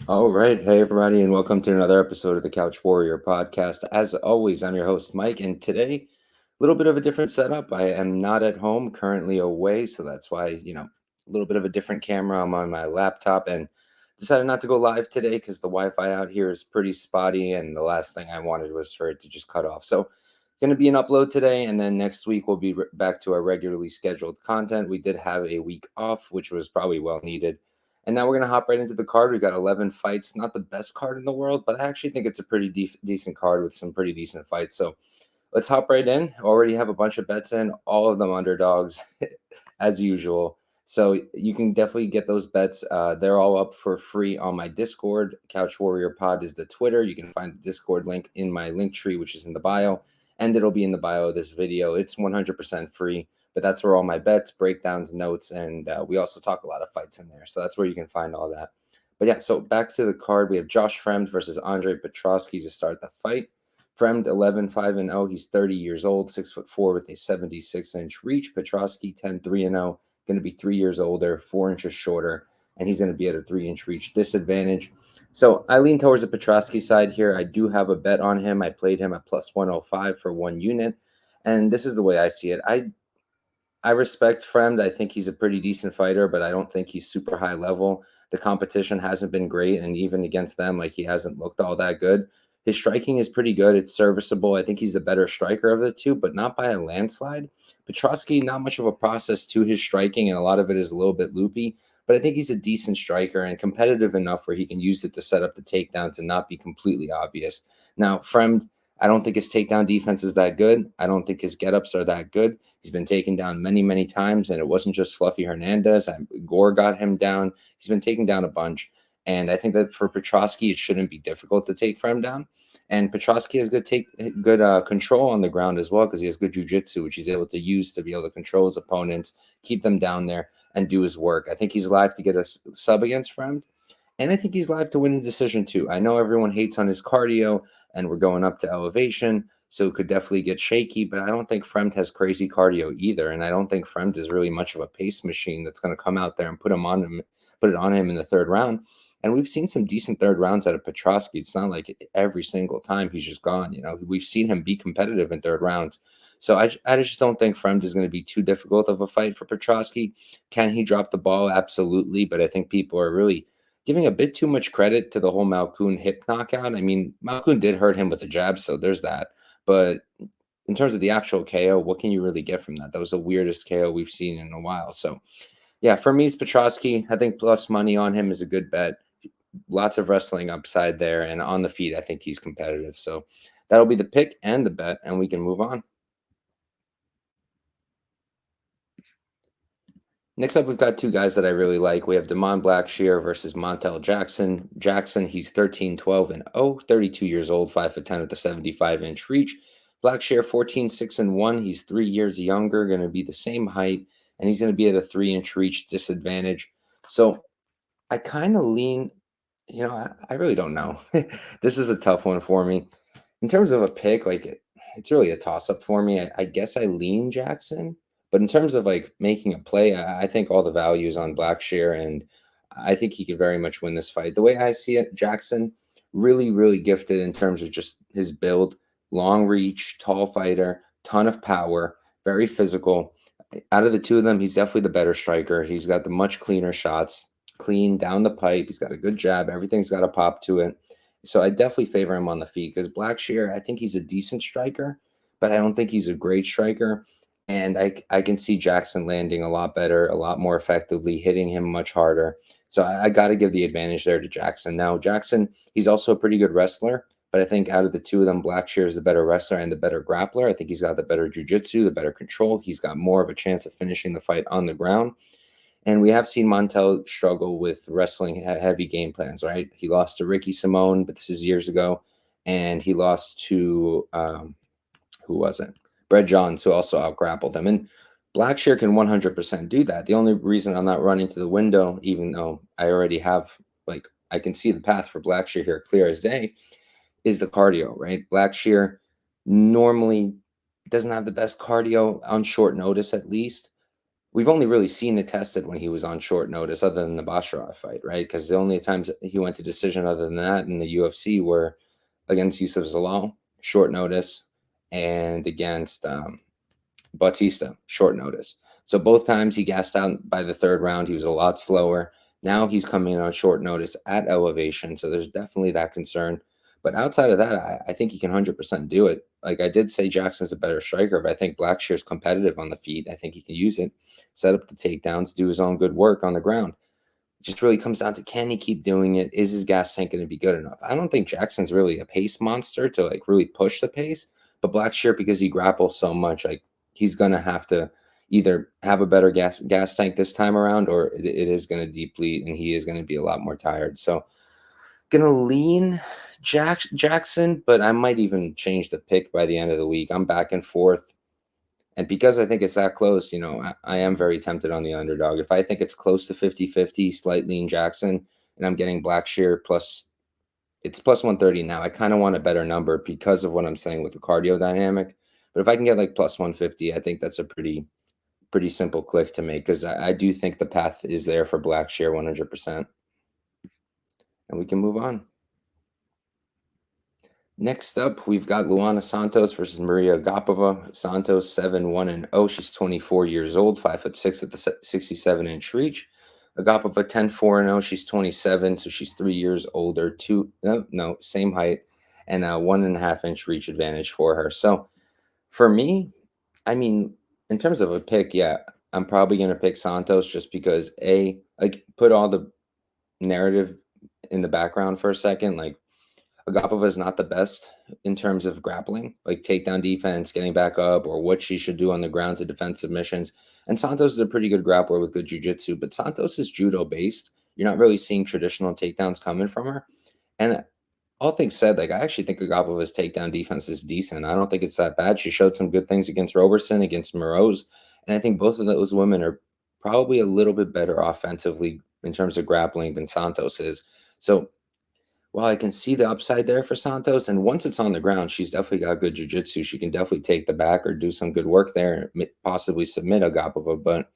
All right. Hey, everybody, and welcome to another episode of the Couch Warrior podcast. As always, I'm your host, Mike, and today, a little bit of a different setup. I am not at home, currently away, so that's why, a little bit of a different camera. I'm on my laptop and decided not to go live today because the Wi-Fi out here is pretty spotty, and the last thing I wanted was for it to just cut off. So, going to be an upload today, and then next week we'll be back to our regularly scheduled content. We did have a week off, which was probably well needed. And now we're going to hop right into the card. We've got 11 fights. Not the best card in the world, but I actually think it's a pretty decent card with some pretty decent fights. So let's hop right in. Already have a bunch of bets in, all of them underdogs, as usual. So you can definitely get those bets. They're all up for free on my Discord. Couch Warrior Pod is the Twitter. You can find the Discord link in my link tree, which is in the bio. And it'll be in the bio of this video. It's 100% free. But that's where all my bets, breakdowns, notes, and we also talk a lot of fights in there. So that's where you can find all that. But yeah, so back to the card. We have Josh Fremd versus Andre Petroski to start the fight. Fremd 11-5-0. He's 30 years old, 6'4" with a 76-inch reach. Petroski 10-3-0. Going to be 3 years older, 4 inches shorter, and he's going to be at a 3-inch reach disadvantage. So I lean towards the Petroski side here. I do have a bet on him. I played him at plus 105 for 1 unit. And this is the way I see it. I respect Fremd. I think he's a pretty decent fighter, but I don't think he's super high level. The competition hasn't been great, and even against them, like, he hasn't looked all that good. His striking is pretty good. It's serviceable. I think he's the better striker of the two, but not by a landslide. Petroski, not much of a process to his striking, and a lot of it is a little bit loopy, but I think he's a decent striker and competitive enough where he can use it to set up the takedowns and not be completely obvious. Now, Fremd, I don't think his takedown defense is that good. I don't think his get-ups are that good. He's been taken down many, many times, and it wasn't just Fluffy Hernandez. Gore got him down. He's been taken down a bunch, and I think that for Petroski, it shouldn't be difficult to take Fremd down. And Petroski has good control on the ground as well because he has good jiu-jitsu, which he's able to use to be able to control his opponents, keep them down there, and do his work. I think he's live to get a sub against Fremd. And I think he's live to win the decision too. I know everyone hates on his cardio, and we're going up to elevation, so it could definitely get shaky, but I don't think Fremd has crazy cardio either, and I don't think Fremd is really much of a pace machine that's going to come out there and put it on him in the third round. And we've seen some decent third rounds out of Petroski. It's not like every single time he's just gone. We've seen him be competitive in third rounds. So I just don't think Fremd is going to be too difficult of a fight for Petroski. Can he drop the ball? Absolutely, but I think people are really giving a bit too much credit to the whole Malkoun hip knockout. I mean, Malkoun did hurt him with a jab, so there's that. But in terms of the actual KO, what can you really get from that? That was the weirdest KO we've seen in a while. So, yeah, for me, it's Petroski. I think plus money on him is a good bet. Lots of wrestling upside there, and on the feet, I think he's competitive. So that'll be the pick and the bet, and we can move on. Next up, we've got two guys that I really like. We have Blackshear versus Montel Jackson. Jackson, he's 13-12-0, 32 years old, 5'10" with a 75-inch reach. Blackshear, 14-6-1. He's 3 years younger, going to be the same height, and he's going to be at a 3-inch reach disadvantage. So I kind of lean, I really don't know. This is a tough one for me. In terms of a pick, it's really a toss-up for me. I guess I lean Jackson. But in terms of making a play, I think all the value is on Blackshear, and I think he could very much win this fight. The way I see it, Jackson, really, really gifted in terms of just his build, long reach, tall fighter, ton of power, very physical. Out of the two of them, he's definitely the better striker. He's got the much cleaner shots, clean down the pipe. He's got a good jab. Everything's got a pop to it. So I definitely favor him on the feet because Blackshear, I think he's a decent striker, but I don't think he's a great striker. And I can see Jackson landing a lot better, a lot more effectively, hitting him much harder. So I got to give the advantage there to Jackson. Now, Jackson, he's also a pretty good wrestler, but I think out of the two of them, Blackshear is the better wrestler and the better grappler. I think he's got the better jiu-jitsu, the better control. He's got more of a chance of finishing the fight on the ground. And we have seen Montel struggle with wrestling heavy game plans, right? He lost to Ricky Simone, but this is years ago. And he lost to, who was it? Brett Johns, who also outgrappled him. And Blackshear can 100% do that. The only reason I'm not running to the window, even though I already have, like, I can see the path for Blackshear here clear as day, is the cardio, right? Blackshear normally doesn't have the best cardio on short notice, at least. We've only really seen it tested when he was on short notice, other than the Basharov fight, right? Because the only times he went to decision other than that in the UFC were against Yusuf Zalal, short notice, and against Bautista, short notice. So both times he gassed out by the third round. He was a lot slower. Now he's coming in on short notice at elevation. So there's definitely that concern. But outside of that, I think he can 100% do it. Like I did say, Jackson's a better striker, but I think Blackshear's competitive on the feet. I think he can use it, set up the takedowns, do his own good work on the ground. It just really comes down to, can he keep doing it? Is his gas tank going to be good enough? I don't think Jackson's really a pace monster to like really push the pace, but Blackshear, because he grapples so much, like he's going to have to either have a better gas tank this time around, or it is going to deplete and he is going to be a lot more tired. So gonna lean Jackson, but I might even change the pick by the end of the week. I'm back and forth. And because I think it's that close, I am very tempted on the underdog. If I think it's close to 50-50, slightly in Jackson, and I'm getting Blackshear plus, it's plus 130 now. I kind of want a better number because of what I'm saying with the cardio dynamic. But if I can get like plus 150, I think that's a pretty simple click to make, because I do think the path is there for Blackshear 100%. And we can move on. Next up, we've got Luana Santos versus Mariya Agapova. Santos 7-1-0. She's 24 years old, 5'6" at the 67-inch reach. Agapova 10-4-0. She's 27, so she's 3 years older. Same height, and a 1.5-inch reach advantage for her. So for me, I mean, in terms of a pick, yeah, I'm probably gonna pick Santos just because like put all the narrative in the background for a second, like Agapova is not the best in terms of grappling, like takedown defense, getting back up, or what she should do on the ground to defend submissions. And Santos is a pretty good grappler with good jiu-jitsu, but Santos is judo based. You're not really seeing traditional takedowns coming from her. And all things said, like I actually think Agapova's takedown defense is decent. I don't think it's that bad. She showed some good things against Roberson, against Moroz, and I think both of those women are probably a little bit better offensively in terms of grappling than Santos is. So well, I can see the upside there for Santos, and once it's on the ground, she's definitely got good jiu-jitsu. She can definitely take the back or do some good work there, possibly submit Agapova. But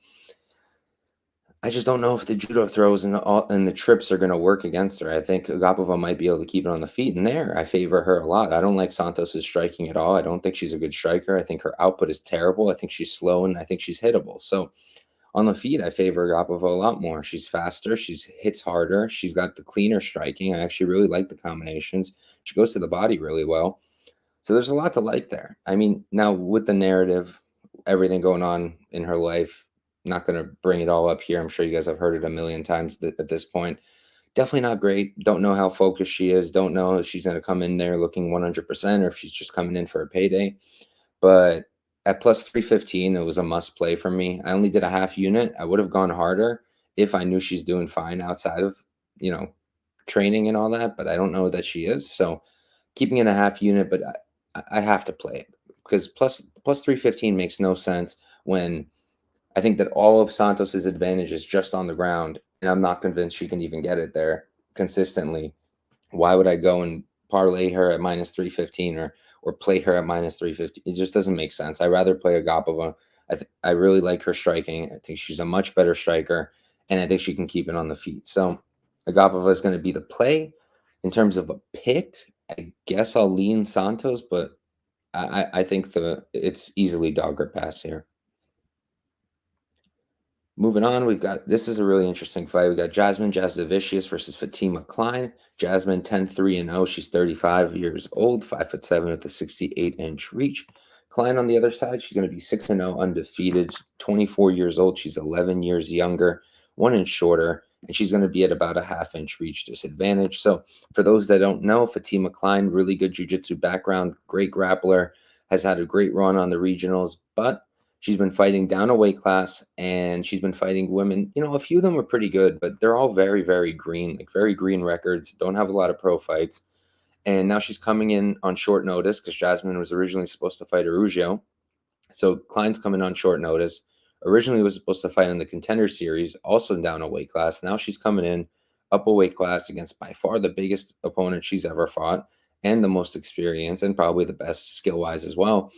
I just don't know if the judo throws and the trips are going to work against her. I think Agapova might be able to keep it on the feet, and there, I favor her a lot. I don't like Santos's striking at all. I don't think she's a good striker. I think her output is terrible. I think she's slow, and I think she's hittable. So on the feet, I favor Agapova a lot more. She's faster. She hits harder. She's got the cleaner striking. I actually really like the combinations. She goes to the body really well. So there's a lot to like there. I mean, now with the narrative, everything going on in her life, not going to bring it all up here. I'm sure you guys have heard it a million times at this point. Definitely not great. Don't know how focused she is. Don't know if she's going to come in there looking 100% or if she's just coming in for a payday. But at plus 315, it was a must play for me. I only did a half unit. I would have gone harder if I knew she's doing fine outside of, you know, training and all that, but I don't know that she is. So keeping in a half unit, but I have to play it because plus 315 makes no sense when I think that all of Santos's advantage is just on the ground, and I'm not convinced she can even get it there consistently. Why would I go and parlay her at minus 315 or play her at minus 350? It just doesn't make sense. I'd rather play Agapova. I really like her striking. I think she's a much better striker, and I think she can keep it on the feet. So Agapova is going to be the play. In terms of a pick, I guess I'll lean Santos, but I think it's easily dog or pass here. Moving on, this is a really interesting fight. We got Jasmine Jasudavicius versus Fatima Kline. Jasmine 10-3-0. She's 35 years old, 5'7" at the 68-inch reach. Kline on the other side, she's going to be 6-0 undefeated, 24 years old. She's 11 years younger, 1 inch shorter, and she's going to be at about a half-inch reach disadvantage. So for those that don't know, Fatima Kline, really good jiu-jitsu background, great grappler, has had a great run on the regionals, but She's been fighting down a weight class, and she's been fighting women. A few of them are pretty good, but they're all very, very green, like very green records, don't have a lot of pro fights. And now she's coming in on short notice because Jasmine was originally supposed to fight Arugio. So Kline's coming on short notice. Originally was supposed to fight in the Contender Series, also down a weight class. Now she's coming in up a weight class against by far the biggest opponent she's ever fought and the most experienced and probably the best skill-wise as well.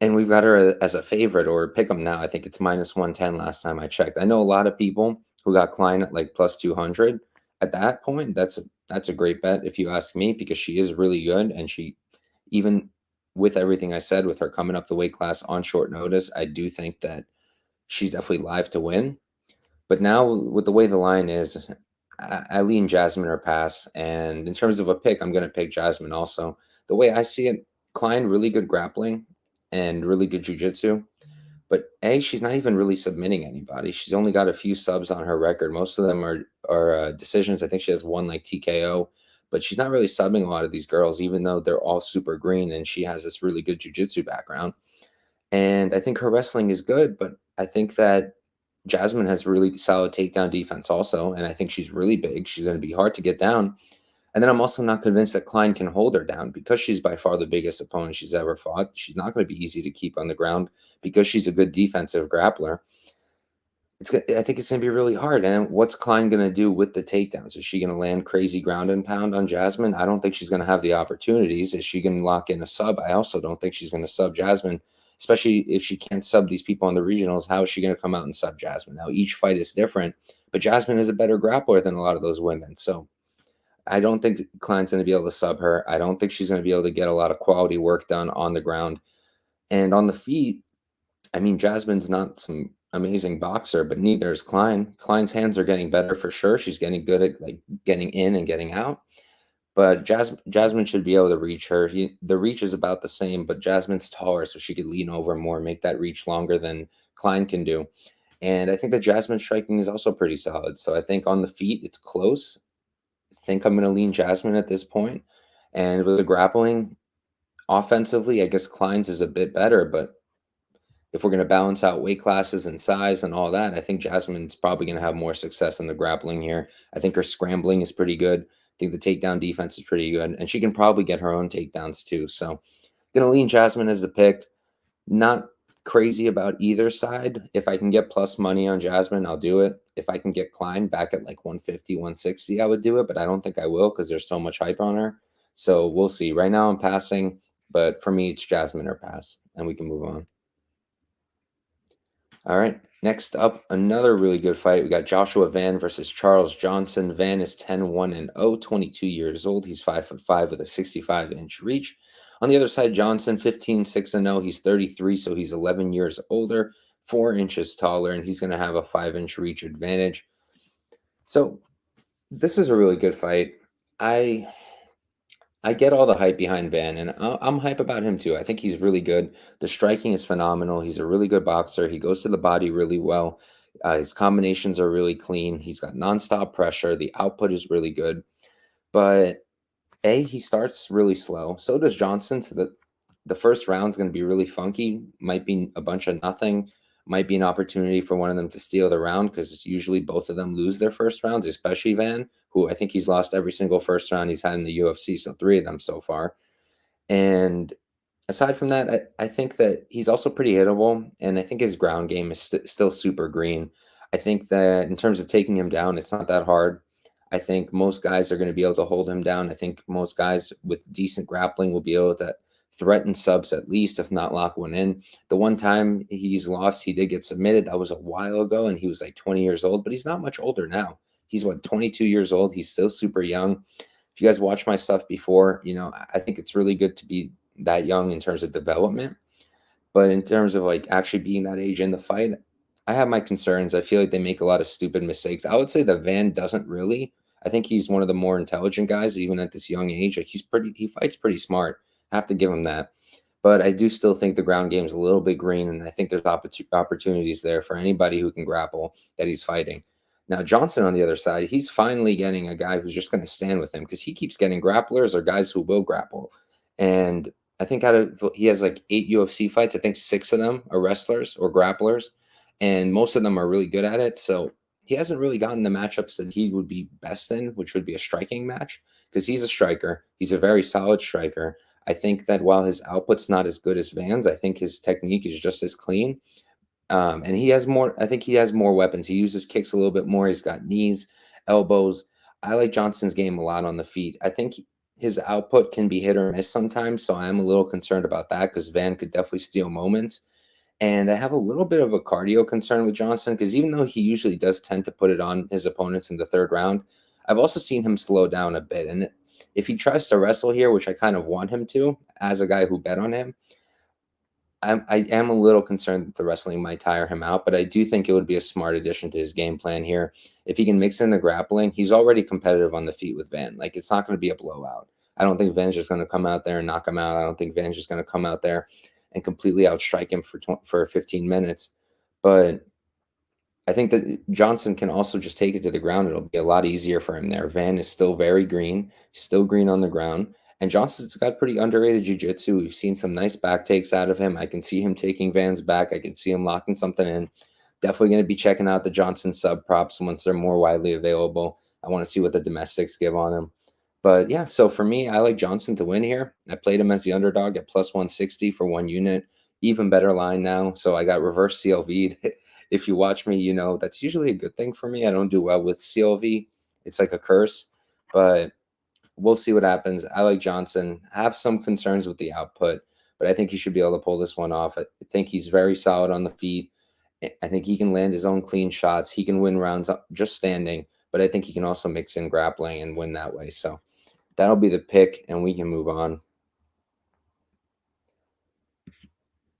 And we've got her as a favorite or pick 'em now. I think it's -110 last time I checked. I know a lot of people who got Kline at like +200. At that point, that's a great bet if you ask me, because she is really good, and she, even with everything I said with her coming up the weight class on short notice, I do think that she's definitely live to win. But now with the way the line is, I lean Jasmine or pass. And in terms of a pick, I'm going to pick Jasmine also. The way I see it, Kline, really good grappling and really good jujitsu. But she's not even really submitting anybody. She's only got a few subs on her record. Most of them are decisions. I think she has one like TKO, but she's not really subbing a lot of these girls, even though they're all super green and she has this really good jujitsu background. And I think her wrestling is good, but I think that Jasmine has really solid takedown defense also, and I think she's really big. She's going to be hard to get down. And then I'm also not convinced that Kline can hold her down because she's by far the biggest opponent she's ever fought. She's not going to be easy to keep on the ground because she's a good defensive grappler. I think it's going to be really hard. And what's Kline going to do with the takedowns? Is she going to land crazy ground and pound on Jasmine? I don't think she's going to have the opportunities. Is she going to lock in a sub? I also don't think she's going to sub Jasmine, especially if she can't sub these people on the regionals. How is she going to come out and sub Jasmine? Now, each fight is different, but Jasmine is a better grappler than a lot of those women. So I don't think Kline's going to be able to sub her. I don't think she's going to be able to get a lot of quality work done on the ground. And on the feet, I mean, Jasmine's not some amazing boxer, but neither is Kline. Kline's hands are getting better for sure. She's getting good at like getting in and getting out. But Jasmine should be able to reach her. The reach is about the same, but Jasmine's taller, so she could lean over more, make that reach longer than Kline can do. And I think that Jasmine's striking is also pretty solid. So I think on the feet, it's close. I think I'm going to lean Jasmine at this point. And with the grappling, offensively, I guess Kline's is a bit better, but if we're going to balance out weight classes and size and all that, I think Jasmine's probably going to have more success in the grappling here. I think her scrambling is pretty good. I think the takedown defense is pretty good, and she can probably get her own takedowns too. So, going to lean Jasmine as the pick. Not crazy about either side. If I can get plus money on Jasmine, I'll do it. If I can get Kline back at like 150, 160, I would do it, but I don't think I will because there's so much hype on her. So we'll see. Right now I'm passing, but for me, it's Jasmine or pass, and we can move on. All right. Next up, another really good fight. We got Joshua Van versus Charles Johnson. Van is 10-1-0, 22 years old. He's 5'5" with a 65-inch reach. On the other side, Johnson 15-6-0. He's 33, so he's 11 years older, 4 inches taller, and he's going to have a 5-inch reach advantage. So this is a really good fight. I get all the hype behind Van, and I'm hype about him too. I think he's really good. The striking is phenomenal. He's a really good boxer. He goes to the body really well. His combinations are really clean. He's got nonstop pressure. The output is really good. But he starts really slow. So does Johnson. So the first round's going to be really funky. Might be a bunch of nothing. Might be an opportunity for one of them to steal the round because usually both of them lose their first rounds, especially Van, who I think he's lost every single first round he's had in the UFC. So 3 of them so far. And aside from that, I think that he's also pretty hittable. And I think his ground game is still super green. I think that in terms of taking him down, it's not that hard. I think most guys are going to be able to hold him down. I think most guys with decent grappling will be able to threaten subs at least, if not lock one in. The one time he's lost, he did get submitted. That was a while ago, and he was like 20 years old, but he's not much older now. He's 22 years old. He's still super young. If you guys watch my stuff before, I think it's really good to be that young in terms of development. But in terms of like actually being that age in the fight, I have my concerns. I feel like they make a lot of stupid mistakes. I would say that Van doesn't really. I think he's one of the more intelligent guys, even at this young age. Like he fights pretty smart. I have to give him that. But I do still think the ground game is a little bit green, and I think there's opportunities there for anybody who can grapple that he's fighting. Now, Johnson on the other side, he's finally getting a guy who's just going to stand with him because he keeps getting grapplers or guys who will grapple. And I think he has like 8 UFC fights. I think 6 of them are wrestlers or grapplers, and most of them are really good at it. So he hasn't really gotten the matchups that he would be best in, which would be a striking match, because he's a striker. He's a very solid striker. I think that while his output's not as good as Van's, I think his technique is just as clean. And he has more. I think he has more weapons. He uses kicks a little bit more. He's got knees, elbows. I like Johnson's game a lot on the feet. I think his output can be hit or miss sometimes, so I am a little concerned about that because Van could definitely steal moments. And I have a little bit of a cardio concern with Johnson because even though he usually does tend to put it on his opponents in the third round, I've also seen him slow down a bit. And if he tries to wrestle here, which I kind of want him to, as a guy who bet on him, I am a little concerned that the wrestling might tire him out, but I do think it would be a smart addition to his game plan here. If he can mix in the grappling, he's already competitive on the feet with Van. Like, it's not going to be a blowout. I don't think Van's just going to come out there and knock him out. I don't think Van's just going to come out there and completely outstrike him for 15 minutes. But I think that Johnson can also just take it to the ground. It'll be a lot easier for him there. Van is still very green, still green on the ground. And Johnson's got pretty underrated jiu-jitsu. We've seen some nice back takes out of him. I can see him taking Van's back. I can see him locking something in. Definitely going to be checking out the Johnson sub props once they're more widely available. I want to see what the domestics give on him. But yeah, so for me, I like Johnson to win here. I played him as the underdog at plus 160 for 1 unit. Even better line now. So I got reverse CLV'd. If you watch me, you know that's usually a good thing for me. I don't do well with CLV. It's like a curse. But we'll see what happens. I like Johnson. I have some concerns with the output, but I think he should be able to pull this one off. I think he's very solid on the feet. I think he can land his own clean shots. He can win rounds just standing, but I think he can also mix in grappling and win that way. So that'll be the pick, and we can move on.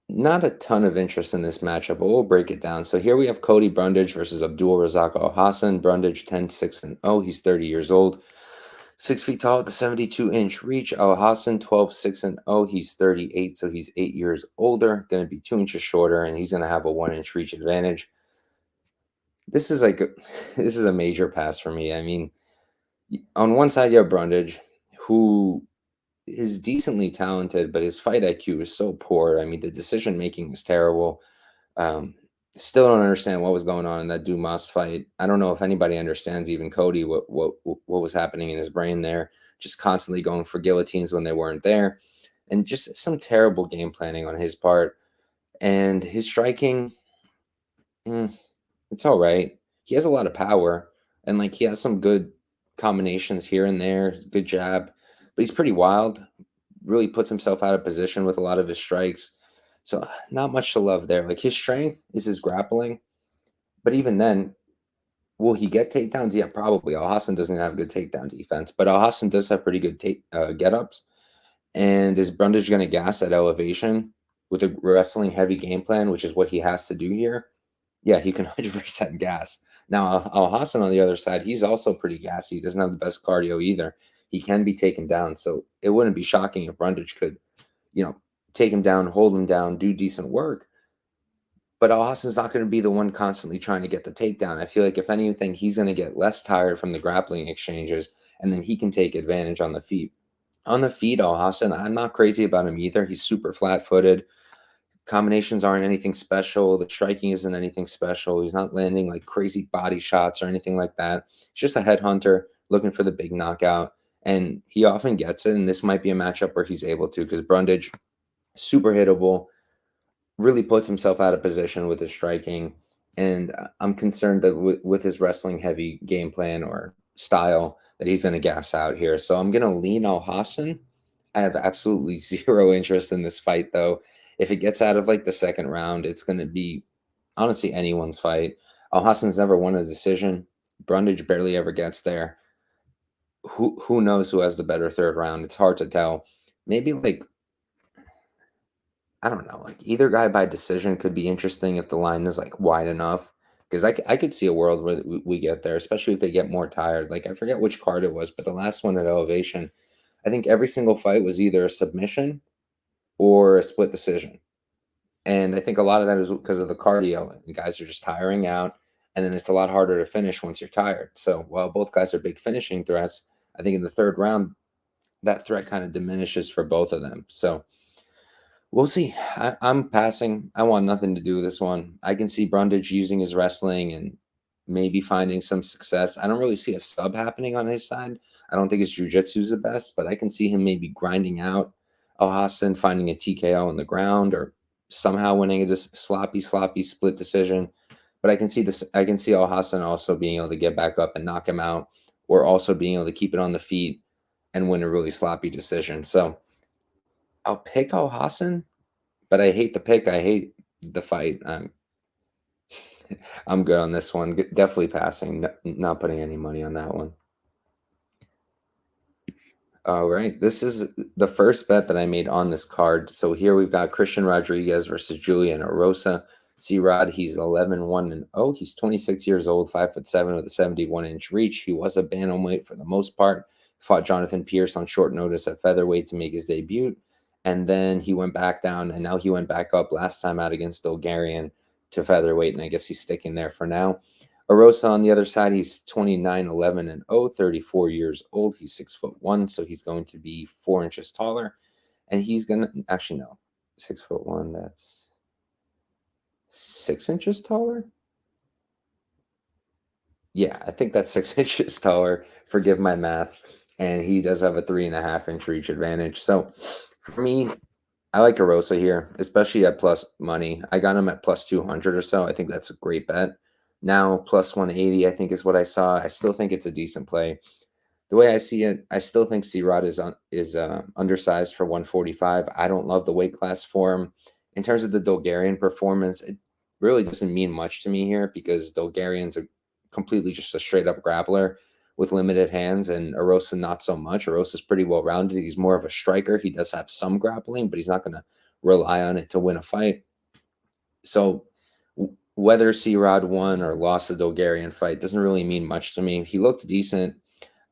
Not a ton of interest in this matchup, but we'll break it down. So here we have Cody Brundage versus Abdul Razak Alhassan. Brundage 10-6-0. He's 30 years old. 6 feet tall with a 72-inch reach. Alhassan 12-6-0. He's 38, so he's 8 years older. Going to be 2 inches shorter, and he's going to have a 1 inch reach advantage. This is this is a major pass for me. I mean, on one side you have Brundage, who is decently talented, but his fight IQ is so poor. I mean, the decision making is terrible. Um, Still don't understand what was going on in that Dumas fight. I don't know if anybody understands, even Cody, what was happening in his brain there. Just constantly going for guillotines when they weren't there, and just some terrible game planning on his part. And his striking, mm, it's all right. He has a lot of power, and like he has some good combinations here and there. Good jab, but he's pretty wild. Really puts himself out of position with a lot of his strikes. So not much to love there. Like his strength is his grappling, but even then, will he get takedowns? Yeah, probably. Alhassan doesn't have good takedown defense, but Alhassan does have pretty good get ups. And is Brundage going to gas at elevation with a wrestling heavy game plan, which is what he has to do here? Yeah, he can 100% gas. Now, Alhassan on the other side, he's also pretty gassy. He doesn't have the best cardio either. He can be taken down. So it wouldn't be shocking if Brundage could, you know, take him down, hold him down, do decent work. But Alhassan's not going to be the one constantly trying to get the takedown. I feel like if anything, he's going to get less tired from the grappling exchanges, and then he can take advantage on the feet. On the feet, Alhassan, I'm not crazy about him either. He's super flat-footed. Combinations aren't anything special. The striking isn't anything special. He's not landing like crazy body shots or anything like that. He's just a headhunter looking for the big knockout, and he often gets it. And this might be a matchup where he's able to, because Brundage, super hittable, really puts himself out of position with his striking. And I'm concerned that with his wrestling heavy game plan or style, that he's going to gas out here. So I'm going to lean Alhassan. I have absolutely zero interest in this fight, though. If it gets out of like the second round, it's going to be honestly anyone's fight. Alhassan's never won a decision. Brundage barely ever gets there. Who knows who has the better third round? It's hard to tell. Maybe like, I don't know, like either guy by decision could be interesting if the line is like wide enough. Because I could see a world where we get there, especially if they get more tired. Like I forget which card it was, but the last one at Elevation, I think every single fight was either a submission or a split decision. And I think a lot of that is because of the cardio. And guys are just tiring out, and then it's a lot harder to finish once you're tired. So while both guys are big finishing threats, I think in the third round, that threat kind of diminishes for both of them. So We'll see. I'm passing. I want nothing to do with this one. I can see Brundage using his wrestling and maybe finding some success. I don't really see a sub happening on his side. I don't think his jiu-jitsu is the best, but I can see him maybe grinding out Alhassan, finding a TKO on the ground, or somehow winning a just sloppy split decision. But I can see this. I can see Alhassan also being able to get back up and knock him out, or also being able to keep it on the feet and win a really sloppy decision. So I'll pick Alhassan, but I hate the pick. I hate the fight. I'm good on this one. Definitely passing. Not putting any money on that one. All right. This is the first bet that I made on this card. So here we've got Christian Rodriguez versus Julian Erosa. C-Rod, he's 11-1-0. He's 26 years old, 5'7" with a 71-inch reach. He was a bantamweight for the most part. Fought Jonathan Pierce on short notice at featherweight to make his debut. And then he went back down, and now he went back up last time out against Bulgarian to featherweight, and I guess he's sticking there for now. Erosa on the other side, he's 29-11-0, 34 years old. He's 6'1", so he's going to be 4 inches taller. And he's going to, actually, no, 6'1", that's 6 inches taller? Yeah, I think that's 6 inches taller. Forgive my math. And he does have a 3.5-inch reach advantage. So for me, I like Erosa here, especially at plus money. I got him at plus 200 or so. I think that's a great bet. Now, plus 180, I think is what I saw. I still think it's a decent play. The way I see it, I still think C-Rod is undersized for 145. I don't love the weight class for him. In terms of the Bulgarian performance, it really doesn't mean much to me here because Bulgarian's a completely just a straight up grappler with limited hands, and Erosa not so much. Erosa's pretty well rounded. He's more of a striker. He does have some grappling, but he's not going to rely on it to win a fight. So whether C-Rod won or lost the Bulgarian fight doesn't really mean much to me. He looked decent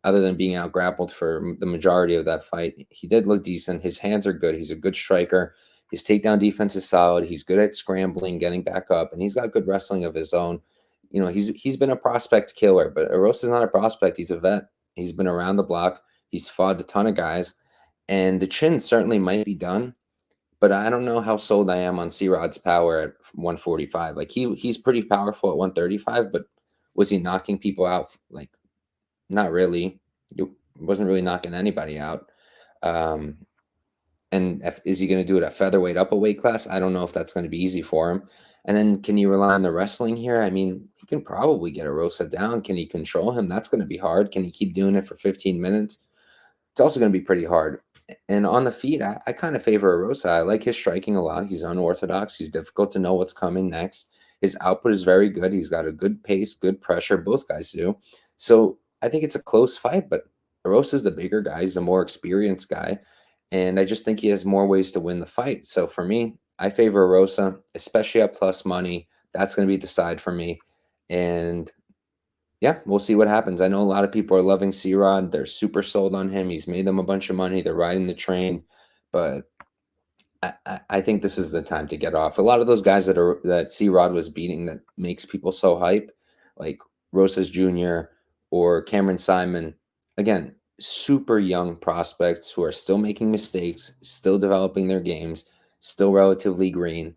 other than being out grappled for the majority of that fight. He did look decent. His hands are good. He's a good striker. His takedown defense is solid. He's good at scrambling, getting back up, and he's got good wrestling of his own. You know, he's been a prospect killer, but Erosa's not a prospect. He's a vet. He's been around the block. He's fought a ton of guys, and the chin certainly might be done. But I don't know how sold I am on C-Rod's power at 145. Like he's pretty powerful at 135, but was he knocking people out? Like not really. It wasn't really knocking anybody out. Um, and is he going to do it at featherweight up a weight class? I don't know if that's going to be easy for him. And then can you rely on the wrestling here? I mean, he can probably get Erosa down. Can he control him? That's going to be hard. Can he keep doing it for 15 minutes? It's also going to be pretty hard. And on the feet, I kind of favor Erosa. I like his striking a lot. He's unorthodox. He's difficult to know what's coming next. His output is very good. He's got a good pace, good pressure. Both guys do. So I think it's a close fight, but Erosa's the bigger guy. He's the more experienced guy. And I just think he has more ways to win the fight. So for me, I favor Erosa, especially at plus money. That's going to be the side for me. And yeah, we'll see what happens. I know a lot of people are loving C-Rod. They're super sold on him. He's made them a bunch of money. They're riding the train. But I think this is the time to get off. A lot of those guys that C-Rod was beating that makes people so hype, like Rosas Jr. or Cameron Simon, again, super young prospects who are still making mistakes, still developing their games, still relatively green.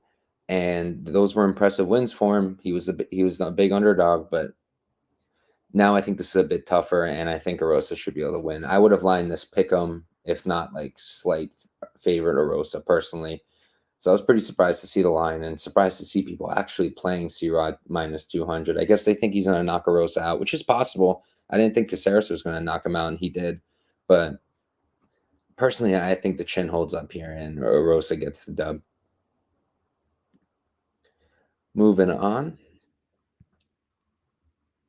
And those were impressive wins for him. He was a big underdog, but now I think this is a bit tougher, and I think Erosa should be able to win. I would have lined this pick'em, if not like slight favorite Erosa personally. So I was pretty surprised to see the line and surprised to see people actually playing C-Rod minus 200. I guess they think he's going to knock Erosa out, which is possible. I didn't think Caceres was going to knock him out, and he did. But personally, I think the chin holds up here, and Erosa gets the dub. Moving on.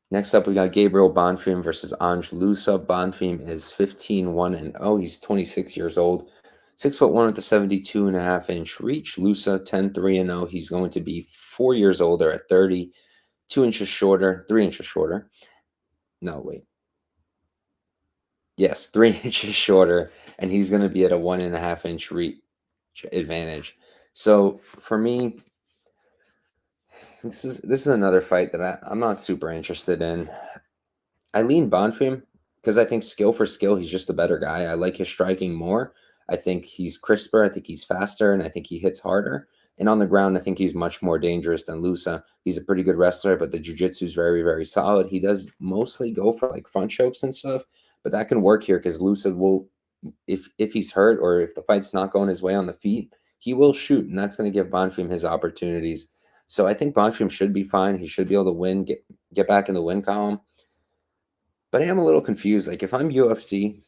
Next up, we got Gabriel Bonfim versus Ange Loosa. Bonfim is 15-1-0. He's 26 years old, 6'1" with a 72.5-inch reach. Loosa 10-3-0. He's going to be 4 years older at 30, 2 inches shorter, 3 inches shorter. No, wait. Yes, 3 inches shorter, and he's going to be at a 1.5-inch reach advantage. So for me, this is another fight that I'm not super interested in. I lean Bonfim because I think skill for skill, he's just a better guy. I like his striking more. I think he's crisper. I think he's faster, and I think he hits harder. And on the ground, I think he's much more dangerous than Loosa. He's a pretty good wrestler, but the jiu-jitsu is very, very solid. He does mostly go for like front chokes and stuff, but that can work here because Loosa will, if he's hurt or if the fight's not going his way on the feet, he will shoot, and that's going to give Bonfim his opportunities. So I think Bonfim should be fine. He should be able to win, get back in the win column. But I am a little confused. Like if I'm UFC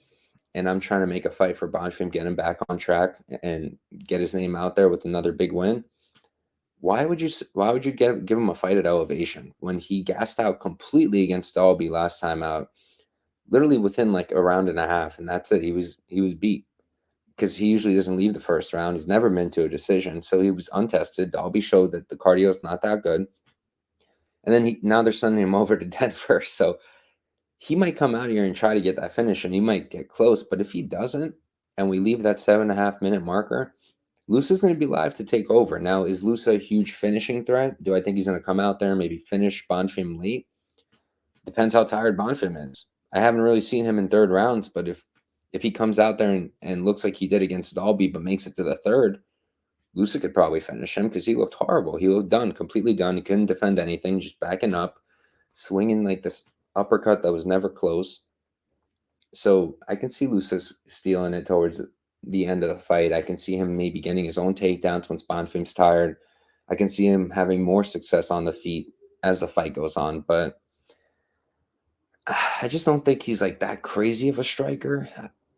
and I'm trying to make a fight for Bonfim, get him back on track and get his name out there with another big win, why would you give him a fight at elevation when he gassed out completely against Dalby last time out, literally within like a round and a half, and that's it. He was beat because he usually doesn't leave the first round. He's never been to a decision, so he was untested. Dalby showed that the cardio is not that good, and then now they're sending him over to Denver, so he might come out here and try to get that finish, and he might get close. But if he doesn't, and we leave that 7.5 minute marker, Loosa's going to be live to take over. Now, is Loosa a huge finishing threat? Do I think he's going to come out there and maybe finish Bonfim late? Depends how tired Bonfim is. I haven't really seen him in third rounds, but if he comes out there and looks like he did against Dalby but makes it to the third, Loosa could probably finish him because he looked horrible. He looked done, completely done. He couldn't defend anything, just backing up, swinging like this uppercut that was never close. So I can see Loosa stealing it towards the end of the fight. I can see him maybe getting his own takedowns once Bonfim's tired. I can see him having more success on the feet as the fight goes on, but I just don't think he's like that crazy of a striker.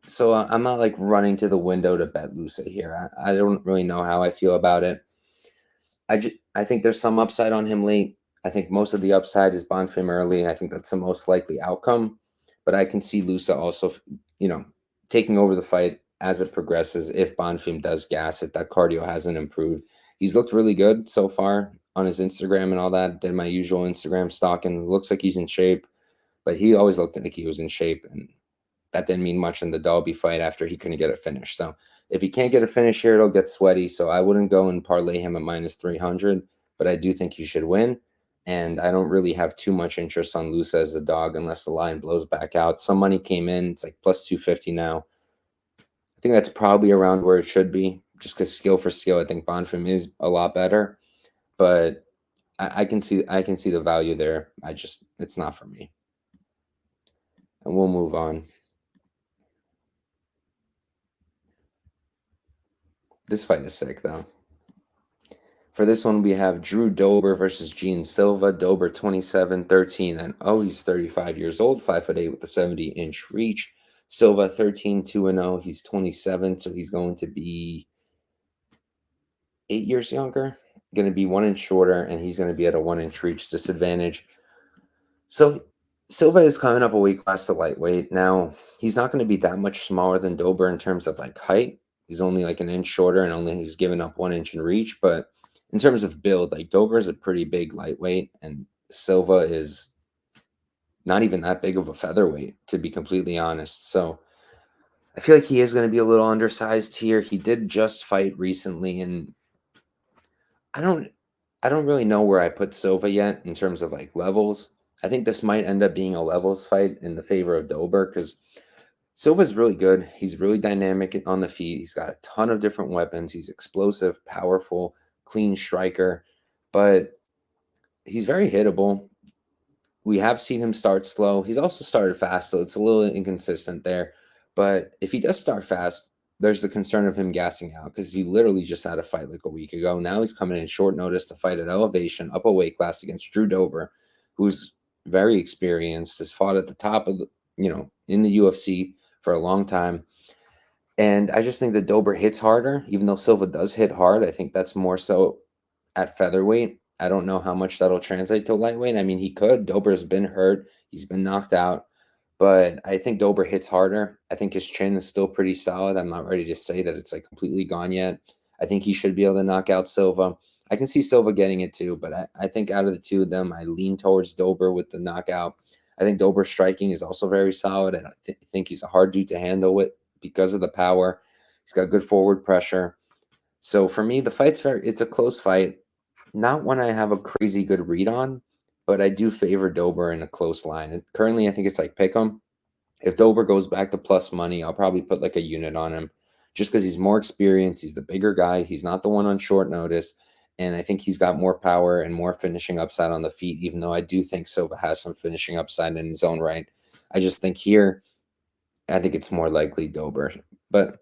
So I'm not like running to the window to bet Loosa here. I don't really know how I feel about it. I think there's some upside on him late. I think most of the upside is Bonfim early. I think that's the most likely outcome. But I can see Loosa also, taking over the fight as it progresses if Bonfim does gas, if that cardio hasn't improved. He's looked really good so far on his Instagram and all that. Did my usual Instagram stalking. Looks like he's in shape, but he always looked like he was in shape, and that didn't mean much in the Dalby fight after he couldn't get a finish. So if he can't get a finish here, it'll get sweaty. So I wouldn't go and parlay him at minus 300, but I do think he should win. And I don't really have too much interest on Loosa as a dog unless the line blows back out. Some money came in. It's like plus 250 now. I think that's probably around where it should be, just because skill for skill, I think Bonfim is a lot better. But I can see the value there. It's not for me. And we'll move on. This fight is sick, though. For this one, we have Drew Dober versus Gene Silva. Dober 27-13, and he's 35 years old, 5'8" with a 70-inch reach. Silva 13-2-0. He's 27, so he's going to be 8 years younger. Going to be 1 inch shorter, and he's going to be at a 1 inch reach disadvantage. So Silva is coming up a weight class to lightweight. Now, he's not going to be that much smaller than Dober in terms of like height. He's only like an inch shorter, and he's given up 1 inch in reach, but in terms of build, like Dober is a pretty big lightweight, and Silva is not even that big of a featherweight, to be completely honest. So I feel like he is going to be a little undersized here. He did just fight recently, and I don't really know where I put Silva yet in terms of like levels. I think this might end up being a levels fight in the favor of Dober because Silva's really good. He's really dynamic on the feet. He's got a ton of different weapons. He's explosive, powerful, clean striker, but he's very hittable. We have seen him start slow. He's also started fast, so it's a little inconsistent there. But if he does start fast, there's the concern of him gassing out because he literally just had a fight like a week ago. Now he's coming in short notice to fight at elevation, up a weight class against Drew Dober, who's very experienced, has fought at the top of the, in the UFC for a long time. And I just think that Dober hits harder, even though Silva does hit hard. I think that's more so at featherweight. I don't know how much that'll translate to lightweight. I mean, he could. Dober's been hurt. He's been knocked out. But I think Dober hits harder. I think his chin is still pretty solid. I'm not ready to say that it's like completely gone yet. I think he should be able to knock out Silva. I can see Silva getting it too, but I think out of the two of them, I lean towards Dober with the knockout. I think Dober's striking is also very solid, and I think he's a hard dude to handle with because of the power. He's got good forward pressure. So for me, it's a close fight. Not one I have a crazy good read on, but I do favor Dober in a close line. And currently, I think it's like pick 'em. If Dober goes back to plus money, I'll probably put like a unit on him just because he's more experienced. He's the bigger guy. He's not the one on short notice. And I think he's got more power and more finishing upside on the feet, even though I do think Silva has some finishing upside in his own right. I just think here, I think it's more likely Dober. But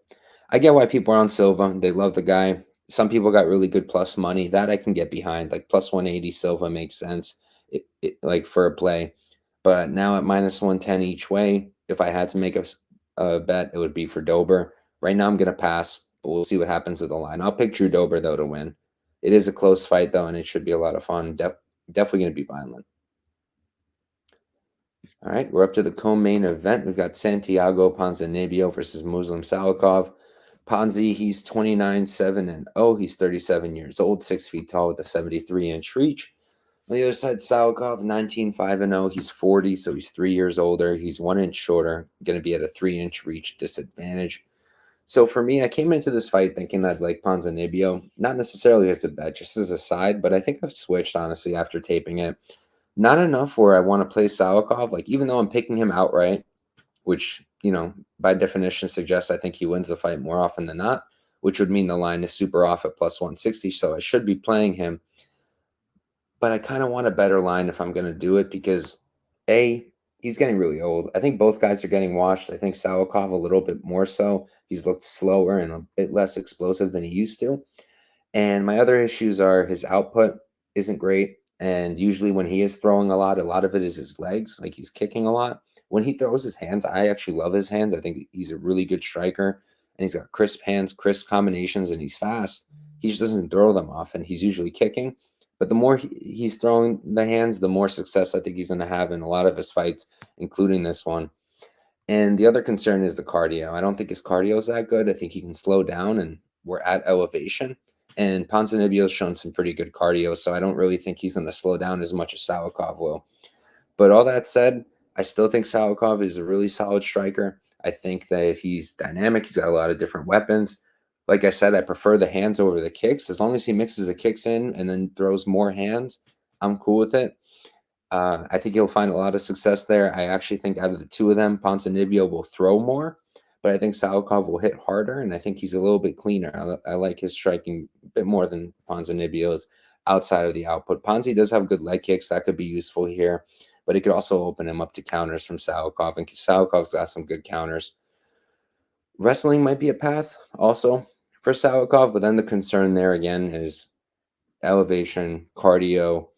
I get why people are on Silva. They love the guy. Some people got really good plus money. That I can get behind. Like plus 180 Silva makes sense, like for a play. But now at minus 110 each way, if I had to make a bet, it would be for Dober. Right now, I'm going to pass, but we'll see what happens with the line. I'll pick Drew Dober, though, to win. It is a close fight, though, and it should be a lot of fun. Definitely going to be violent. All right, we're up to the co-main event. We've got Santiago Ponzinibbio versus Muslim Salikhov. Ponzi, he's 29-7-0. He's 37 years old, 6 feet tall with a 73-inch reach. On the other side, Salikhov, 19-5-0. He's 40, so he's 3 years older. He's 1 inch shorter, going to be at a 3-inch reach disadvantage. So for me, I came into this fight thinking I'd like Ponzinibbio, not necessarily as a bet, just as a side, but I think I've switched, honestly, after taping it. Not enough where I want to play Salikhov. Like, even though I'm picking him outright, which, by definition suggests I think he wins the fight more often than not, which would mean the line is super off at plus 160. So I should be playing him. But I kind of want a better line if I'm going to do it because, A, he's getting really old. I think both guys are getting washed. I think Salikhov a little bit more so. He's looked slower and a bit less explosive than he used to. And my other issues are his output isn't great. And usually when he is throwing a lot of it is his legs, like he's kicking a lot. When he throws his hands, I actually love his hands. I think he's a really good striker and he's got crisp hands, crisp combinations, and he's fast. He just doesn't throw them often. He's usually kicking. But the more he's throwing the hands, the more success I think he's going to have in a lot of his fights, including this one. And the other concern is the cardio. I don't think his cardio is that good. I think he can slow down, and we're at elevation. And Ponzinibbio's shown some pretty good cardio, so I don't really think he's going to slow down as much as Salikhov will. But all that said, I still think Salikhov is a really solid striker. I think that he's dynamic. He's got a lot of different weapons. Like I said, I prefer the hands over the kicks. As long as he mixes the kicks in and then throws more hands, I'm cool with it. I think he'll find a lot of success there. I actually think out of the two of them, Ponzinibbio will throw more, but I think Salikhov will hit harder, and I think he's a little bit cleaner. I like his striking a bit more than Ponzinibbio's outside of the output. Ponzi does have good leg kicks. That could be useful here, but it could also open him up to counters from Salikhov, and Salikhov's got some good counters. Wrestling might be a path also for Salikhov, but then the concern there again is elevation, cardio.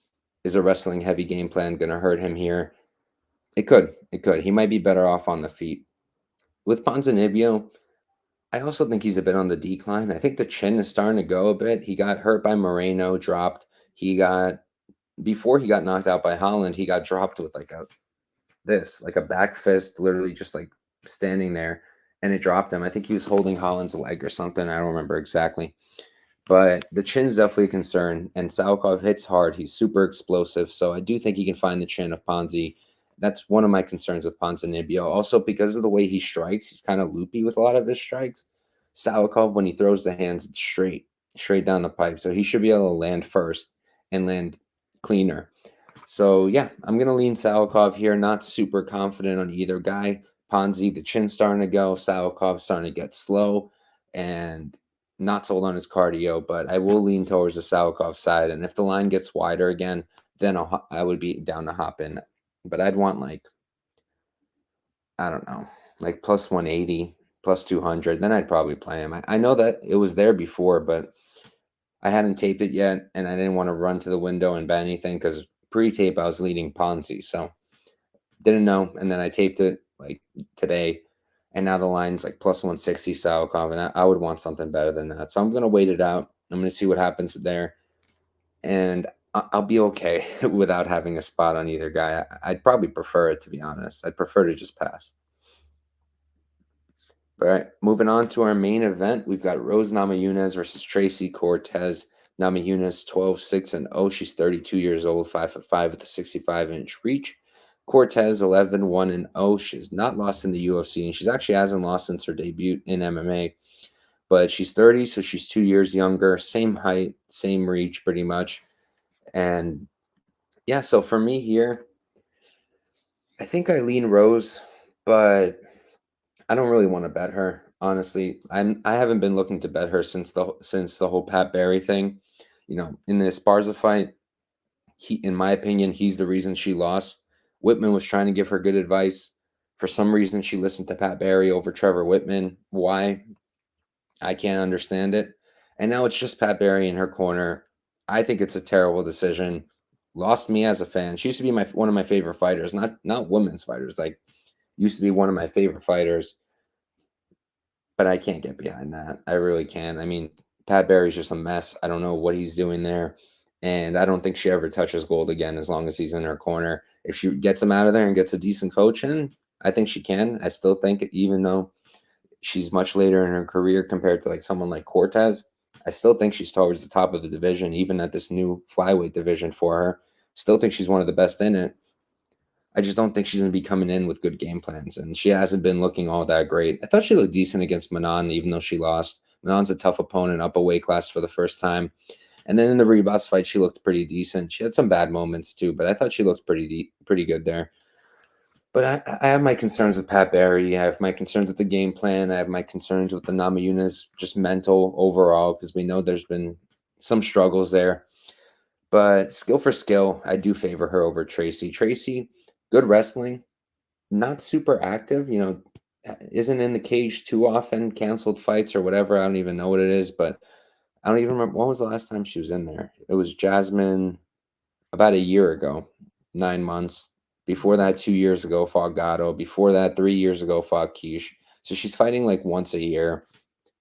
Is a wrestling heavy game plan going to hurt him here? It could. It could. He might be better off on the feet. With Ponzinibbio, I also think he's a bit on the decline. I think the chin is starting to go a bit. He got hurt by Moreno, dropped. Before he got knocked out by Holland, he got dropped with like a back fist, literally just like standing there, and it dropped him. I think he was holding Holland's leg or something. I don't remember exactly. But the chin's definitely a concern, and Salikhov hits hard. He's super explosive, so I do think he can find the chin of Ponzi. That's one of my concerns with Ponzinibbio. Also, because of the way he strikes, he's kind of loopy with a lot of his strikes. Salikhov, when he throws the hands, it's straight down the pipe. So he should be able to land first and land cleaner. So yeah, I'm gonna lean Salikhov here. Not super confident on either guy. Ponzi, the chin's starting to go. Salikhov starting to get slow, and not sold on his cardio. But I will lean towards the Salikhov side. And if the line gets wider again, then I would be down to hop in. But I'd want like, I don't know, like plus 180, plus 200. Then I'd probably play him. I know that it was there before, but I hadn't taped it yet, and I didn't want to run to the window and bet anything because pre-tape I was leading Ponzi, so didn't know. And then I taped it like today, and now the line's like plus 160 Salikhov, and I would want something better than that. So I'm gonna wait it out. I'm gonna see what happens there, and I'll be okay without having a spot on either guy. I'd probably prefer it, to be honest. I'd prefer to just pass. All right, moving on to our main event. We've got Rose Namajunas versus Tracy Cortez. Namajunas 12-6-0. She's 32 years old, 5'5" with a 65-inch reach. Cortez 11-1-0. She's not lost in the UFC, and she's actually hasn't lost since her debut in MMA. But she's 30, so she's 2 years younger. Same height, same reach, pretty much. And yeah, so for me here, I think I lean Rose, but I don't really want to bet her. honestly. I haven't been looking to bet her since the whole Pat Barry thing. In the Esparza fight, in my opinion, he's the reason she lost. Whitman was trying to give her good advice. For some reason, she listened to Pat Barry over Trevor Whitman. Why? I can't understand it. And now it's just Pat Barry in her corner. I think it's a terrible decision. Lost me as a fan. She used to be one of my favorite fighters, not women's fighters. Like used to be one of my favorite fighters, but I can't get behind that. I really can't. I mean, Pat Barry's just a mess. I don't know what he's doing there. And I don't think she ever touches gold again as long as he's in her corner. If she gets him out of there and gets a decent coach in, I think she can. I still think, even though she's much later in her career compared to like someone like Cortez, I still think she's towards the top of the division, even at this new flyweight division for her. Still think she's one of the best in it. I just don't think she's going to be coming in with good game plans, and she hasn't been looking all that great. I thought she looked decent against Manon, even though she lost. Manon's a tough opponent, up a weight class for the first time. And then in the Rebus fight, she looked pretty decent. She had some bad moments too, but I thought she looked pretty good there. But I have my concerns with Pat Barry. I have my concerns with the game plan. I have my concerns with the Namajunas, just mental overall, because we know there's been some struggles there. But skill for skill, I do favor her over Tracy. Tracy, good wrestling, not super active, isn't in the cage too often, canceled fights or whatever. I don't even know what it is, but I don't even remember when was the last time she was in there. It was Jasmine about a year ago, 9 months. Before that, 2 years ago, fought Gatto. Before that, 3 years ago, fought Quiche. So she's fighting like once a year.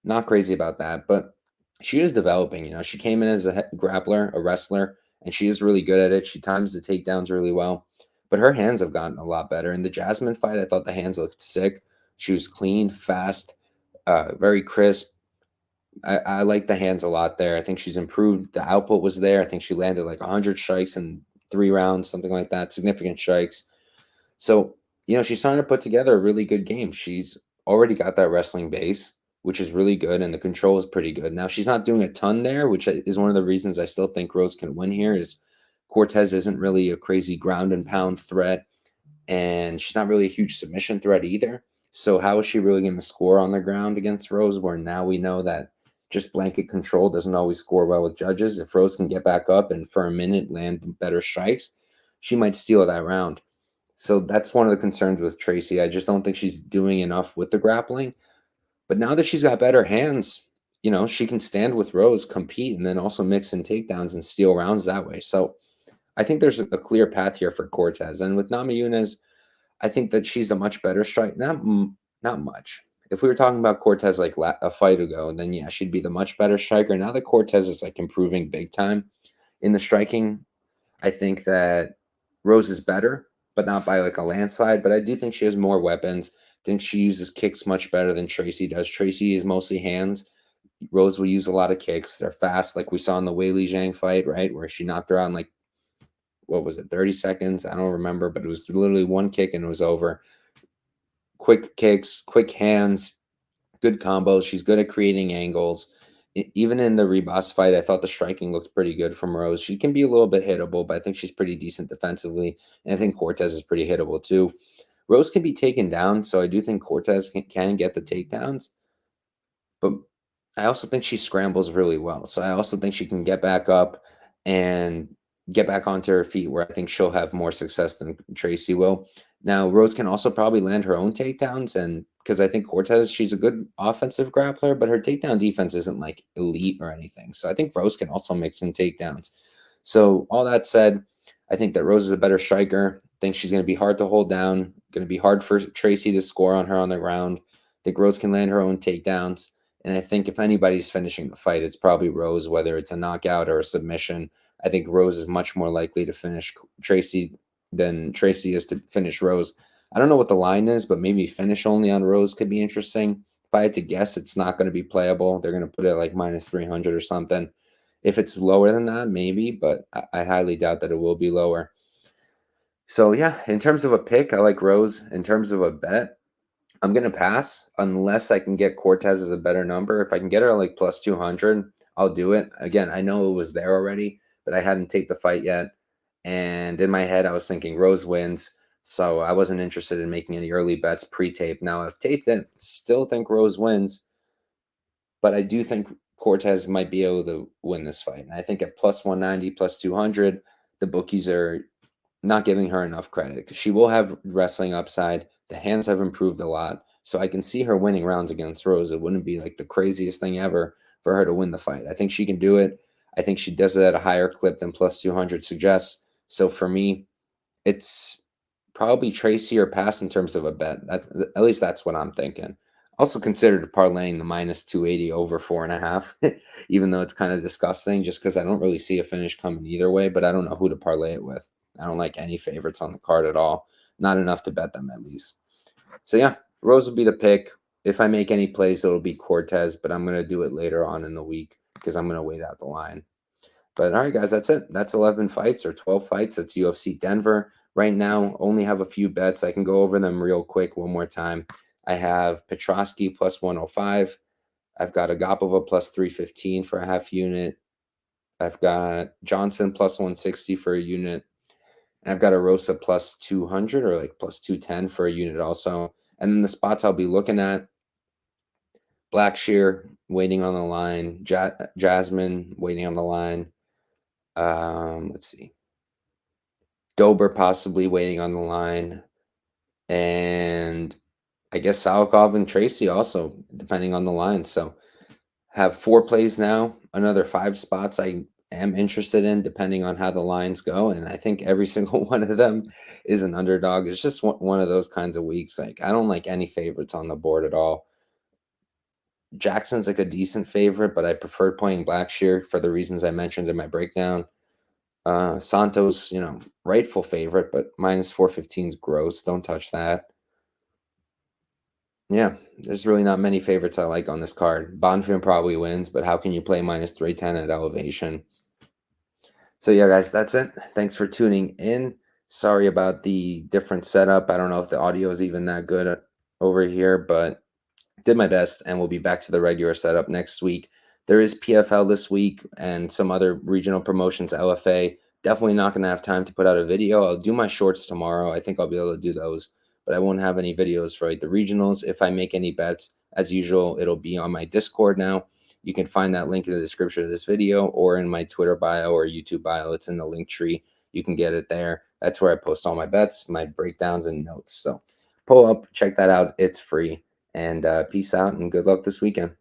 Not crazy about that, but she is developing. She came in as a grappler, a wrestler, and she is really good at it. She times the takedowns really well, but her hands have gotten a lot better. In the Jasmine fight, I thought the hands looked sick. She was clean, fast, very crisp. I like the hands a lot there. I think she's improved. The output was there. I think she landed like 100 strikes in 3 rounds, something like that, significant strikes. So, she's starting to put together a really good game. She's already got that wrestling base, which is really good, and the control is pretty good. Now, she's not doing a ton there, which is one of the reasons I still think Rose can win here is Cortez isn't really a crazy ground and pound threat, and she's not really a huge submission threat either. So how is she really going to score on the ground against Rose, where now we know that just blanket control doesn't always score well with judges? If Rose can get back up and for a minute land better strikes, she might steal that round. So that's one of the concerns with Tracy. I just don't think she's doing enough with the grappling. But now that she's got better hands, she can stand with Rose, compete, and then also mix in takedowns and steal rounds that way. So I think there's a clear path here for Cortez. And with Namajunas, I think that she's a much better strike. Not much. If we were talking about Cortez like a fight ago, then yeah, she'd be the much better striker. Now that Cortez is like improving big time in the striking, I think that Rose is better, but not by like a landslide. But I do think she has more weapons. I think she uses kicks much better than Tracy does. Tracy is mostly hands. Rose will use a lot of kicks. They're fast, like we saw in the Wei Li Zhang fight, right? Where she knocked her out in like, what was it, 30 seconds? I don't remember, but it was literally one kick and it was over. Quick kicks, quick hands, good combos. She's good at creating angles. Even in the Rebus fight, I thought the striking looked pretty good from Rose. She can be a little bit hittable, but I think she's pretty decent defensively. And I think Cortez is pretty hittable too. Rose can be taken down, so I do think Cortez can get the takedowns. But I also think she scrambles really well. So I also think she can get back up and get back onto her feet, where I think she'll have more success than Tracy will. Now, Rose can also probably land her own takedowns, and because I think Cortez, she's a good offensive grappler, but her takedown defense isn't like elite or anything. So I think Rose can also mix in takedowns. So all that said, I think that Rose is a better striker. I think she's going to be hard to hold down, going to be hard for Tracy to score on her on the ground. I think Rose can land her own takedowns. And I think if anybody's finishing the fight, it's probably Rose, whether it's a knockout or a submission. I think Rose is much more likely to finish Tracy than Tracy is to finish Rose. I don't know what the line is, but maybe finish only on Rose could be interesting. If I had to guess, it's not going to be playable. They're going to put it like minus 300 or something. If it's lower than that, maybe, but I highly doubt that it will be lower. So yeah, in terms of a pick, I like Rose. In terms of a bet, I'm going to pass unless I can get Cortez as a better number. If I can get her like plus 200, I'll do it. Again, I know it was there already, but I hadn't taped the fight yet. And in my head, I was thinking Rose wins. So I wasn't interested in making any early bets pre-tape. Now I've taped it, still think Rose wins, but I do think Cortez might be able to win this fight. And I think at plus 190, plus 200, the bookies are not giving her enough credit because she will have wrestling upside. The hands have improved a lot. So I can see her winning rounds against Rose. It wouldn't be like the craziest thing ever for her to win the fight. I think she can do it. I think she does it at a higher clip than plus 200 suggests. So for me, it's probably Tracy or pass in terms of a bet. At least that's what I'm thinking. Also considered parlaying the minus 280 over 4.5, even though it's kind of disgusting just because I don't really see a finish coming either way, but I don't know who to parlay it with. I don't like any favorites on the card at all. Not enough to bet them at least. So yeah, Rose will be the pick. If I make any plays, it'll be Cortez, but I'm going to do it later on in the week because I'm going to wait out the line. But all right, guys, that's it. That's 11 fights or 12 fights. That's UFC Denver. Right now, only have a few bets. I can go over them real quick one more time. I have Petroski plus 105. I've got Agapova plus 315 for a half unit. I've got Johnson plus 160 for a unit. And I've got Erosa plus 200 or like plus 210 for a unit also. And then the spots I'll be looking at, Blackshear waiting on the line, Jasmine waiting on the line. Let's see. Dober possibly waiting on the line. And I guess Salikhov and Tracy also, depending on the line. So have 4 plays now, another 5 spots I am interested in, depending on how the lines go. And I think every single one of them is an underdog. It's just one of those kinds of weeks. Like, I don't like any favorites on the board at all. Jackson's like a decent favorite, but I prefer playing Blackshear for the reasons I mentioned in my breakdown. Santos, rightful favorite, but minus 415 is gross. Don't touch that. Yeah, there's really not many favorites I like on this card. Bonfim probably wins, but how can you play minus 310 at elevation? So yeah, guys, that's it. Thanks for tuning in. Sorry about the different setup. I don't know if the audio is even that good over here, but did my best, and we'll be back to the regular setup next week. There is PFL this week and some other regional promotions, LFA. Definitely not going to have time to put out a video. I'll do my shorts tomorrow. I think I'll be able to do those, but I won't have any videos for like the regionals. If I make any bets, as usual, it'll be on my Discord now. You can find that link in the description of this video or in my Twitter bio or YouTube bio. It's in the link tree. You can get it there. That's where I post all my bets, my breakdowns, and notes. So pull up, check that out. It's free. And peace out and good luck this weekend.